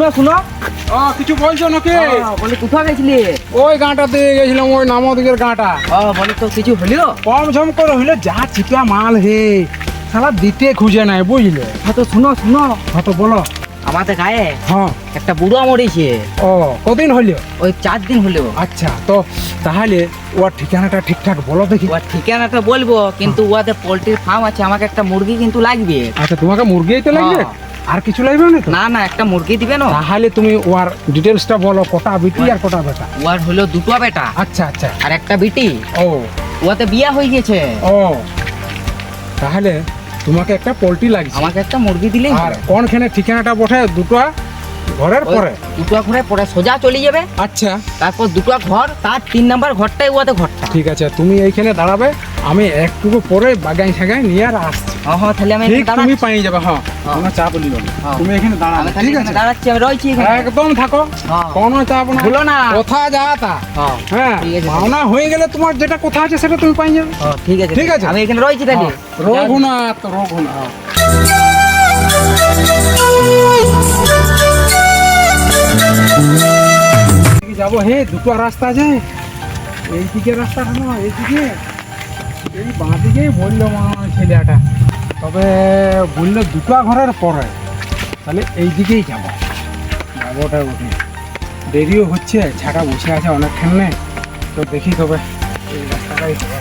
শুনো শুনো। কিছু বলছো নাকি? বলি কোথায় গেছিলি? ওই গাঁটা দিয়ে গেছিলাম, ওই নামো দিকের গাঁটা। বলি তো কিছু হলো? কম ঝম করে হইলে যা চিপা মাল হে, সারা দিতে খুঁজে নাই বুঝলে। হ্যাঁ তো শুনো শুনো, হ্যাঁ তো বলো। আমাদের গায়ে হ্যাঁ। একটা বুড়ো মরেছে। ও কদিন হইল? ওই 4 দিন হলো। আচ্ছা, তো তাহলে ওর ঠিকানাটা ঠিকঠাক বলো দেখি। ওর ঠিকানাটা বলবো, কিন্তু ওদের পোল্ট্রির ফার্ম আছে, আমাকে একটা মুরগি কিন্তু লাগবে। আচ্ছা, তোমাকে মুরগিই তো লাগবে? আর কিছু লাগবে না তো? না না, একটা মুরগি দিবে না? তাহলে তুমি ওর ডিটেলসটা বলো, কটা বিটি আর কটা বেটা? ওর হলো দুটো বেটা আচ্ছা আচ্ছা। আর একটা বিটি। ও ওতে বিয়ে হয়ে গেছে। ও তাহলে তোমাকে একটা পোল্ট্রি লাগছে, আমাকে একটা মুরগি দিলেই আর কোনখানে ঠিকানাটা বসে? দুটো ঘরের পরে? দুটো ঘরে পরে সোজা চলে যাবে। আচ্ছা, তারপর দুটো ঘর, তার 3 নাম্বার ঘরটাই ওতে ঘরটা। ঠিক আছে, তুমি এইখানে দাঁড়াবে, আমি একটু পরে বাগাই সাগাই নিয়ে আর আসছি। হ্যাঁ তাহলে আমি ঠিক, এখানে তুমি দাঁড়াচ্ছি। পাই যাবে। হ্যাঁ, কোনো চাপ নিল না, তুমি এখানে দাঁড়াবে। আমি তাহলে ঠিক এখানে আছে, দাঁড়াচ্ছি, আমি রয়েছি এখানে। একদম থাকো, হ্যাঁ। কোনো চাপ না, ভুলো না। কোথা যা তা। হ্যাঁ হ্যাঁ, ঠিক আছে। মাওনা হয়ে গেলে তোমার যেটা কথা আছে সেটা তুমি পাই যাবে। ঠিক আছে ঠিক আছে। আমি এখানে রয়েছি তাহলে। রঘুনাথ, রঘুনাথ। যাবো হে, দুটো রাস্তা আছে। এইদিকে রাস্তাটা না, এইদিকে এই বাঁ দিকেই বললো মনে হয় ছেলেটা, তবে বললো দুটো ঘরের পরে, তাহলে এই দিকেই যাবো। যাবোটা ওঠে, দেরিও হচ্ছে, ছাটা বসে আছে অনেকক্ষণ, তো দেখি তবে এই রাস্তাটাই হবে।